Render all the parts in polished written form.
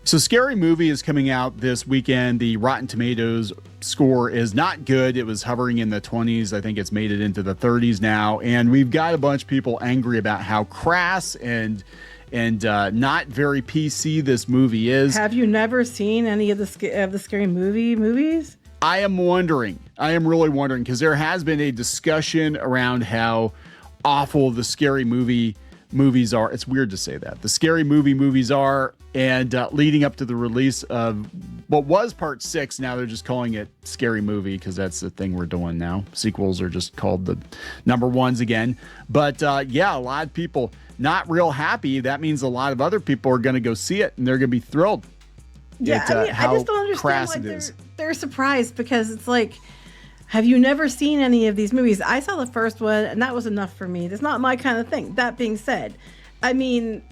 So Scary Movie is coming out this weekend. The Rotten Tomatoes score is not good. It was hovering in the 20s. I think it's made it into the 30s now. And we've got a bunch of people angry about how crass and not very PC this movie is. Have you never seen any of the Scary Movie movies? I am really wondering, because there has been a discussion around how awful the Scary Movie movies are. It's weird to say that. The Scary Movie movies are, and leading up to the release of what was part 6, now they're just calling it Scary Movie because that's the thing we're doing now. Sequels are just called the number ones again. But yeah, a lot of people not real happy. That means a lot of other people are going to go see it and they're going to be thrilled. Yeah, I just don't understand why they're surprised, because it's like, have you never seen any of these movies? I saw the first one, and that was enough for me. It's not my kind of thing. That being said, I mean,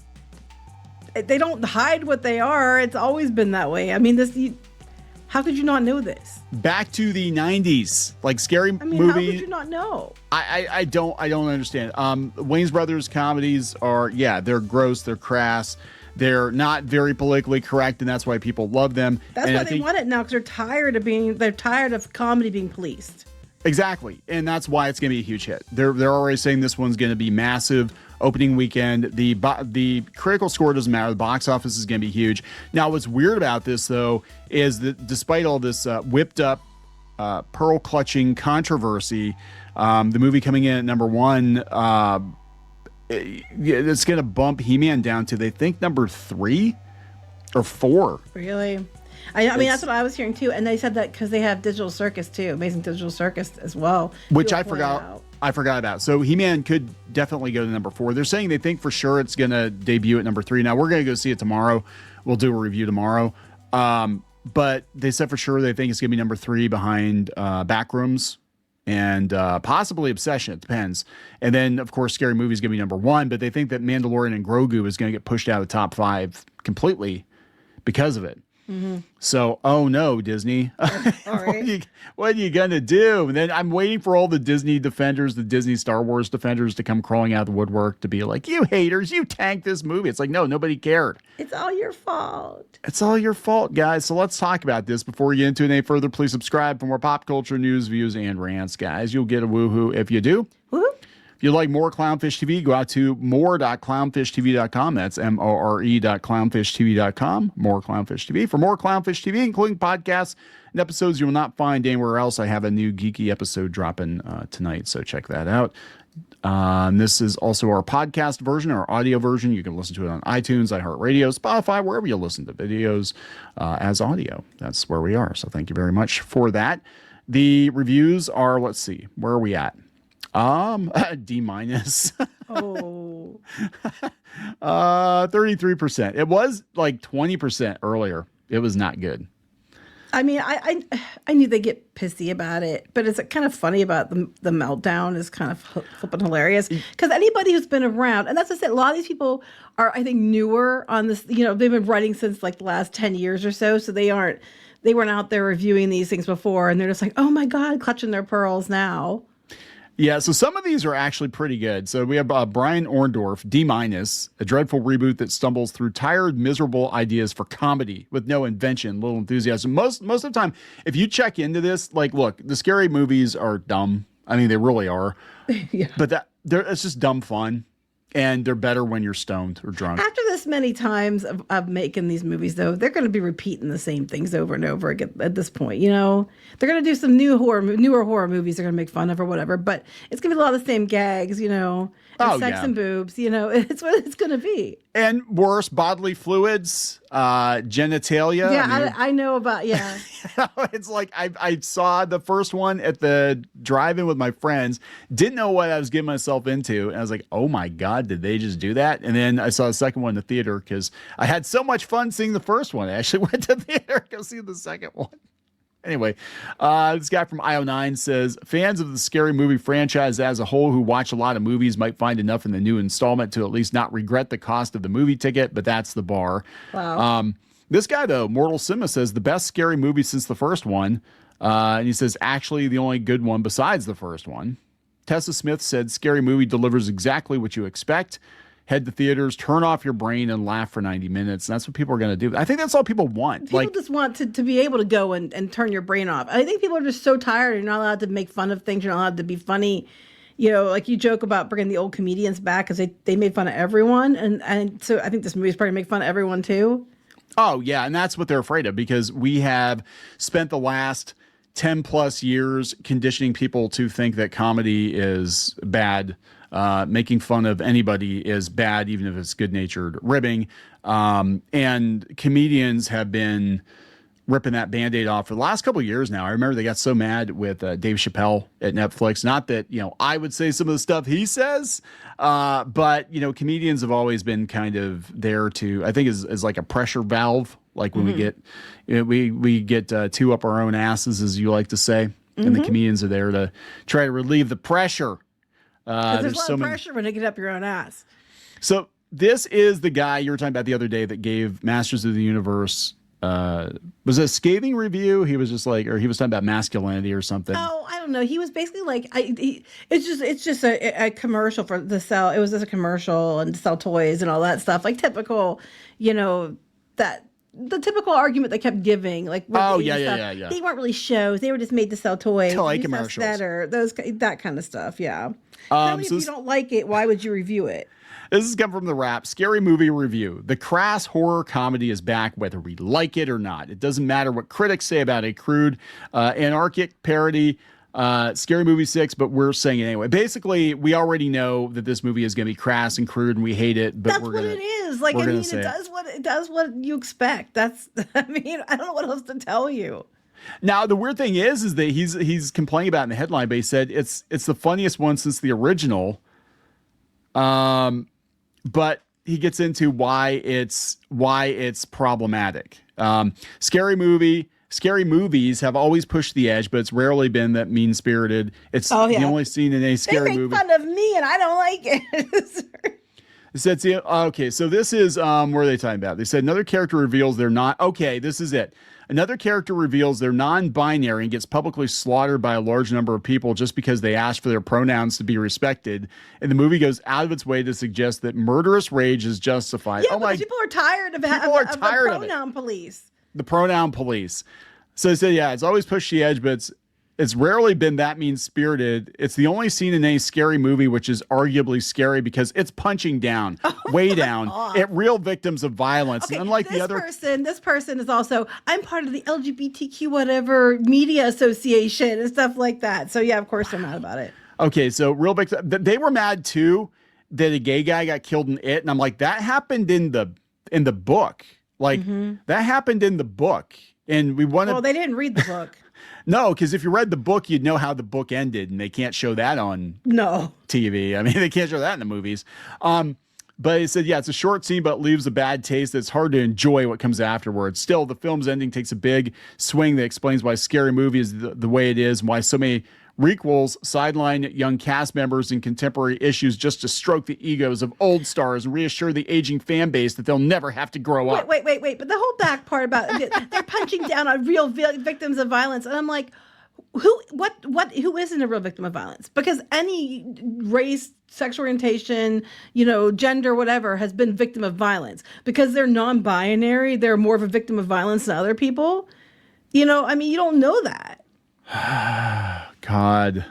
they don't hide what they are. It's always been that way. I mean, how could you not know this? Back to the 90s, like Scary Movie. How could you not know? I don't understand. Wayne's Brothers comedies are, they're gross, they're crass. They're not very politically correct, and that's why people love them. That's why they want it now, because they're tired of comedy being policed. Exactly, and that's why it's going to be a huge hit. They're already saying this one's going to be massive opening weekend. The critical score doesn't matter. The box office is going to be huge. Now, what's weird about this, though, is that despite all this whipped up pearl clutching controversy, the movie coming in at number 1. It's going to bump He-Man down to, they think, number 3 or 4. Really? I mean, that's what I was hearing too. And they said that because they have Digital Circus too, Amazing Digital Circus as well. Which I forgot about. So He-Man could definitely go to number 4. They're saying they think for sure it's going to debut at number 3. Now, we're going to go see it tomorrow. We'll do a review tomorrow. But they said for sure they think it's going to be number 3 behind Backrooms and possibly Obsession. It depends. And then, of course, Scary Movie is going to be number 1, but they think that Mandalorian and Grogu is going to get pushed out of the top 5 completely because of it. Mm-hmm. So, oh no, Disney. All right. What are you going to do? And then I'm waiting for all the Disney defenders, the Disney Star Wars defenders to come crawling out of the woodwork to be like, you haters, you tanked this movie. It's like, no, nobody cared. It's all your fault. It's all your fault, guys. So let's talk about this. Before we get into it any further, please subscribe for more pop culture news, views, and rants, guys. You'll get a woohoo if you do. Woohoo. If you like more Clownfish TV, go out to more.clownfishtv.com. That's more.clownfishtv.com. More Clownfish TV. For more Clownfish TV, including podcasts and episodes you will not find anywhere else, I have a new geeky episode dropping tonight, so check that out. This is also our podcast version, our audio version. You can listen to it on iTunes, iHeartRadio, Spotify, wherever you listen to videos as audio. That's where we are. So thank you very much for that. The reviews are, let's see, where are we at? D-. Oh. 33%. It was like 20% earlier. It was not good. I mean, I knew they get pissy about it, but it's kind of funny about the meltdown is kind of flipping hilarious, because anybody who's been around, and that's just it, a lot of these people are, I think, newer on this, they've been writing since like the last 10 years or so. So they weren't out there reviewing these things before, and they're just like, oh my God, clutching their pearls now. Yeah, so some of these are actually pretty good. So we have Brian Orndorff, D-, a dreadful reboot that stumbles through tired, miserable ideas for comedy with no invention, little enthusiasm. Most of the time, if you check into this, like, look, the scary movies are dumb. I mean, they really are. Yeah. But it's just dumb fun. And they're better when you're stoned or drunk. After this many times of making these movies, though, they're going to be repeating the same things over and over again at this point. They're going to do some newer horror movies they're going to make fun of or whatever. But it's going to be a lot of the same gags, and sex and boobs. It's what it's going to be. And worse, bodily fluids, genitalia. Yeah, I know about, yeah. It's like I saw the first one at the drive-in with my friends, didn't know what I was getting myself into. And I was like, oh my God, did they just do that? And then I saw the second one in the theater because I had so much fun seeing the first one. I actually went to the theater to go see the second one. Anyway, this guy from IO9 says, fans of the Scary Movie franchise as a whole who watch a lot of movies might find enough in the new installment to at least not regret the cost of the movie ticket, but that's the bar. Wow. This guy, though, Mortal Sima, says the best scary movie since the first one. And he says, actually, the only good one besides the first one. Tessa Smith said, Scary Movie delivers exactly what you expect. head to theaters, turn off your brain, and laugh for 90 minutes. And that's what people are going to do. I think that's all people want. People just want to be able to go and turn your brain off. I think people are just so tired. You're not allowed to make fun of things. You're not allowed to be funny. You know, like you joke about bringing the old comedians back because they made fun of everyone. And so I think this movie is probably make fun of everyone too. Oh, yeah. And that's what they're afraid of, because we have spent the last 10 plus years conditioning people to think that comedy is bad. Making fun of anybody is bad, even if it's good-natured ribbing. And comedians have been ripping that Band-Aid off for the last couple of years now. I remember they got so mad with Dave Chappelle at Netflix. Not that, I would say some of the stuff he says, but, comedians have always been kind of there to, I think, is like a pressure valve. Like when we get two up our own asses, as you like to say, and the comedians are there to try to relieve the pressure. There's a lot of pressure when you get up your own ass. So this is the guy you were talking about the other day that gave Masters of the Universe, was it a scathing review? He was just like, or he was talking about masculinity or something. Oh, I don't know. He was basically like, it's just a commercial for the sell. It was just a commercial and to sell toys and all that stuff. Like typical, that the typical argument they kept giving. Like, yeah. They weren't really shows. They were just made to sell toys. Toy commercials. Better, that kind of stuff. Yeah. If you don't like it, why would you review it? This has come from the Wrap Scary Movie Review. The crass horror comedy is back, whether we like it or not. It doesn't matter what critics say about a crude, anarchic parody, Scary Movie 6, but we're saying it anyway. Basically, we already know that this movie is going to be crass and crude, and we hate it. But that's what it is. Like, it does what you expect. I don't know what else to tell you. Now, the weird thing is that he's complaining about it in the headline, but he said it's the funniest one since the original. But he gets into why it's problematic. Scary movies have always pushed the edge, but it's rarely been that mean-spirited. It's the only scene in a scary movie. They make fun of me, and I don't like it. It said, okay, so this is where are they talking about? They said another character reveals they're not. Okay, this is it. Another character reveals they're non-binary and gets publicly slaughtered by a large number of people just because they asked for their pronouns to be respected. And the movie goes out of its way to suggest that murderous rage is justified. Yeah, people are tired of the pronoun police. The pronoun police. So they said, it's always pushed the edge, but it's rarely been that mean-spirited. It's the only scene in any scary movie which is arguably scary because it's punching down, way down, at real victims of violence. Okay, and unlike this person is also, I'm part of the LGBTQ whatever media association and stuff like that. So yeah, of course they're mad about it. Okay, so real big, they were mad too that a gay guy got killed in It, and I'm like, that happened in the book. Like that happened in the book, and we wanted. Well, they didn't read the book. No, because if you read the book, you'd know how the book ended, and they can't show that on TV. I mean, they can't show that in the movies. But he said, it's a short scene, but it leaves a bad taste. It's hard to enjoy what comes afterwards. Still, the film's ending takes a big swing that explains why Scary Movie is the way it is, and why so many requels sideline young cast members in contemporary issues just to stroke the egos of old stars and reassure the aging fan base that they'll never have to grow up. Wait. But the whole back part about they're punching down on real victims of violence. And I'm like, who isn't a real victim of violence? Because any race, sexual orientation, gender, whatever, has been victim of violence. Because they're non-binary, they're more of a victim of violence than other people. You don't know that. God.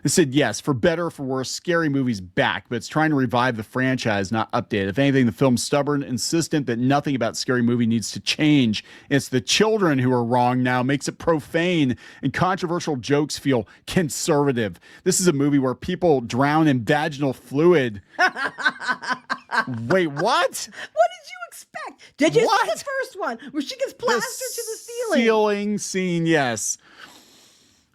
They said, yes, for better or for worse, Scary Movie's back, but it's trying to revive the franchise, not update it. If anything, the film's stubborn, insistent that nothing about Scary Movie needs to change. It's the children who are wrong now, makes it profane, and controversial jokes feel conservative. This is a movie where people drown in vaginal fluid. Wait, what? What did you expect? Did you see the first one where she gets plastered to the ceiling? Ceiling scene, yes.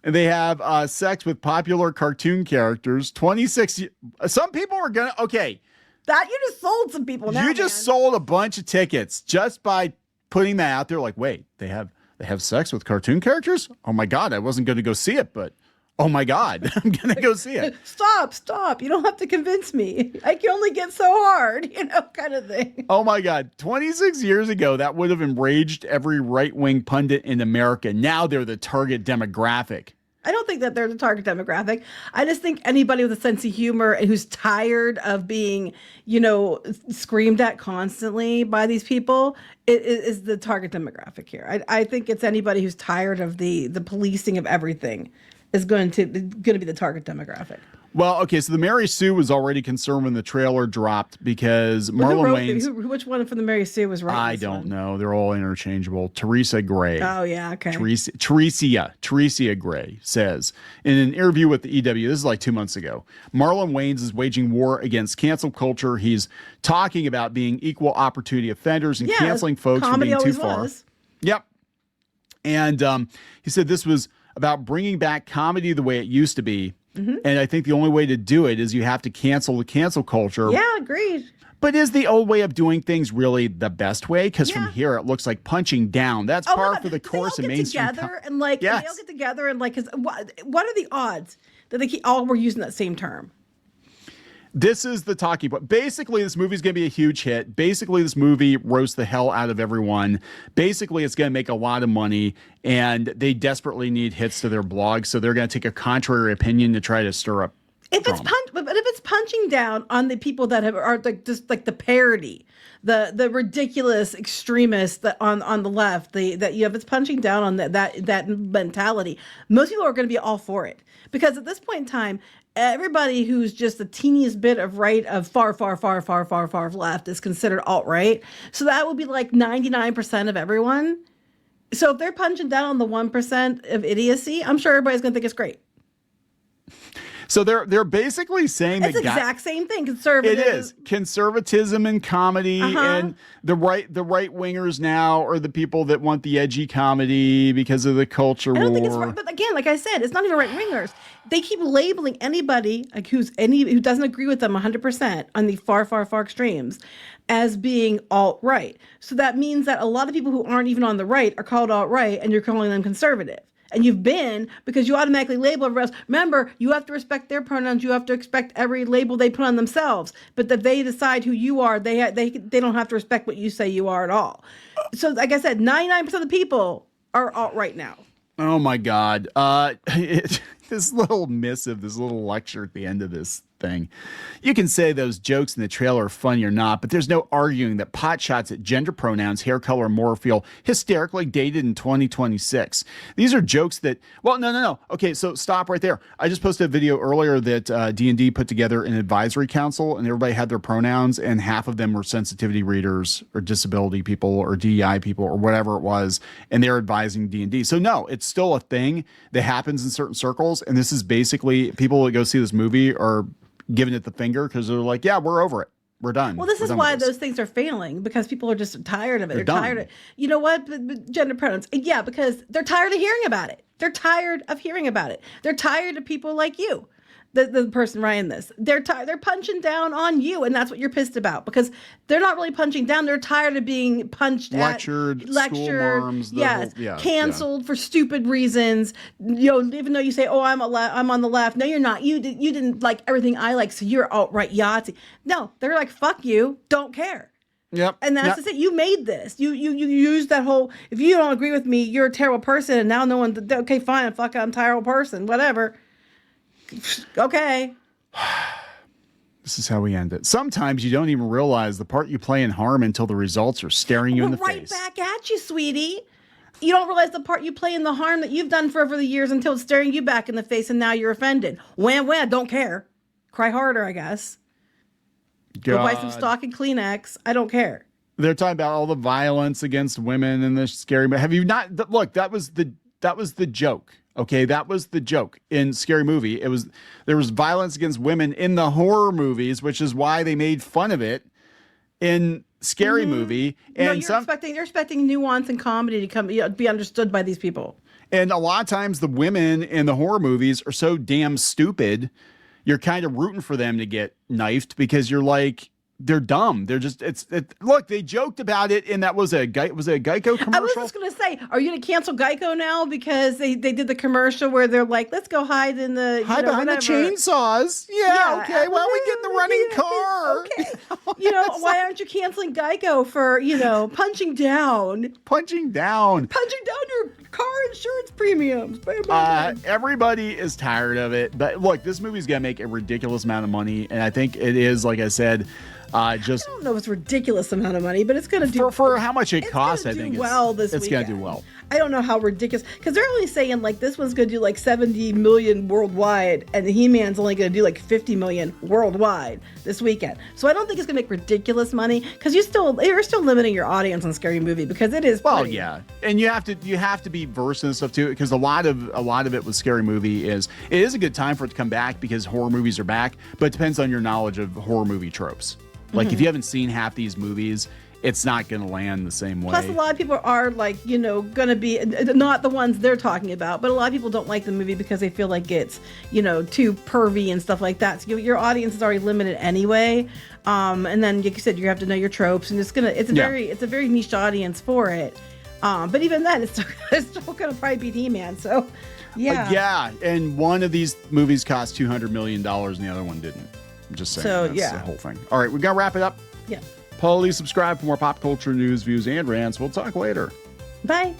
And they have sex with popular cartoon characters. 26. Some people are gonna. Okay, that you just sold some people. Now, you just sold a bunch of tickets just by putting that out there. Like, wait, they have sex with cartoon characters? Oh my God, I wasn't going to go see it, but oh my God, I'm gonna go see it. Stop! You don't have to convince me. I can only get so hard, kind of thing. Oh my God, 26 years ago, that would have enraged every right-wing pundit in America. Now they're the target demographic. I don't think that they're the target demographic. I just think anybody with a sense of humor and who's tired of being, screamed at constantly by these people is the target demographic here. I think it's anybody who's tired of the policing of everything is going to be the target demographic. Well, okay, so the Mary Sue was already concerned when the trailer dropped because Marlon Wayans. Which one from the Mary Sue was right? I don't know. They're all interchangeable. Teresa Gray. Oh, yeah, okay. Teresa Gray says in an interview with the EW, this is like 2 months ago, Marlon Wayans is waging war against cancel culture. He's talking about being equal opportunity offenders and canceling folks for being too far. Yep. And he said this was about bringing back comedy the way it used to be. Mm-hmm. And I think the only way to do it is you have to cancel the cancel culture. Yeah, agreed. But is the old way of doing things really the best way? Because from here it looks like punching down. That's par for the course of mainstream. They all get together and like, what are the odds that they all were using that same term? This is the talking point. Basically, this movie's going to be a huge hit. Basically, this movie roasts the hell out of everyone. Basically, it's going to make a lot of money, and they desperately need hits to their blog, so they're going to take a contrary opinion to try to stir up drama. But if it's punching down on the people that are like just like the parody, the ridiculous extremists that on the left, if it's punching down on that mentality, most people are going to be all for it because at this point in time, everybody who's just the teeniest bit of right of far left is considered alt-right. So that would be like 99% of everyone. So if they're punching down on the 1% of idiocy, I'm sure everybody's going to think it's great. So they're basically saying it's the exact same thing. Conservative. It is conservatism and comedy, and the right wingers now are the people that want the edgy comedy because of the culture war. I don't think it's right, but again, like I said, it's not even right wingers. They keep labeling anybody like who doesn't agree with them 100% on the far extremes as being alt-right. So that means that a lot of people who aren't even on the right are called alt-right, and you're calling them conservative. And you've been, because you automatically label everybody else. Remember, you have to respect their pronouns. You have to respect every label they put on themselves. But that they decide who you are, they don't have to respect what you say you are at all. So, like I said, 99% of the people are alt-right now. Oh, my God. This little missive, this little lecture at the end of this thing. You can say those jokes in the trailer are funny or not, but there's no arguing that pot shots at gender pronouns, hair color, and more feel hysterically dated in 2026. These are jokes that, well, no. Okay, so stop right there. I just posted a video earlier that D&D put together an advisory council, and everybody had their pronouns, and half of them were sensitivity readers or disability people or DEI people or whatever it was, and they're advising D&D. So no, it's still a thing that happens in certain circles, and this is basically people that go see this movie are giving it the finger because they're like, yeah, we're over it. We're done. Well, this is why those things are failing, because people are just tired of it. They're tired of, you know what, gender pronouns. Yeah, because they're tired of hearing about it. They're tired of hearing about it. They're tired of people like you, the person writing this. They're punching down on you, and that's what you're pissed about, because they're not really punching down. They're tired of being lectured, school marms, canceled for stupid reasons. Even though you say, "Oh, I'm on the left." No, you're not. You didn't like everything I like, so you're alt-right Yahtzee. No, they're like, "Fuck you, don't care." Yep. And that's just it. You made this. You used that whole, if you don't agree with me, you're a terrible person, and now no one, okay, fine, fuck, I'm a terrible person, whatever. Okay. This is how we end it. Sometimes you don't even realize the part you play in harm until the results are staring you in the face. Right back at you, sweetie. You don't realize the part you play in the harm that you've done for over the years until it's staring you back in the face, and now you're offended. Wham, don't care. Cry harder, I guess. Go buy some stock and Kleenex. I don't care. They're talking about all the violence against women and the scary. Have you not? Look, that was the joke. Okay, that was the joke in Scary Movie. There was violence against women in the horror movies, which is why they made fun of it in Scary Movie. And you're expecting nuance and comedy to be understood by these people. And a lot of times the women in the horror movies are so damn stupid, you're kind of rooting for them to get knifed because you're like, they're dumb. They're just, look, they joked about it, and that was a Geico commercial. I was just going to say, are you going to cancel Geico now? Because they did the commercial where they're like, let's go hide in the, behind the chainsaws. Yeah, okay. Well, we get in the running car. Okay. Why aren't you canceling Geico for, punching down? Punching down Punching down your car insurance premiums. Bam, bam, bam. Everybody is tired of it, but look, this movie's gonna make a ridiculous amount of money, and I think it is, like I said, just I don't know if it's a ridiculous amount of money, but it's going to do for how much it costs. I do think well this it's going weekend. to do well. I don't know how ridiculous, because they're only saying like this one's going to do like 70 million worldwide, and the He-Man's only going to do like 50 million worldwide this weekend. So I don't think it's going to make ridiculous money, because you're still limiting your audience on Scary Movie, because it is yeah, and you have to be versed in this stuff too, because a lot of it with Scary Movie is it is a good time for it to come back because horror movies are back, but it depends on your knowledge of horror movie tropes. Like if you haven't seen half these movies, it's not going to land the same way. Plus, a lot of people are like, going to be not the ones they're talking about, but a lot of people don't like the movie because they feel like it's, too pervy and stuff like that. So your audience is already limited anyway. And then, like you said, you have to know your tropes, and it's a very niche audience for it. But even then, it's still going to probably beat He-Man. So, yeah. Yeah, and one of these movies cost $200 million, and the other one didn't. I'm just saying. So, that's the whole thing. All right, we got to wrap it up. Yeah. Please subscribe for more pop culture news, views, and rants. We'll talk later. Bye.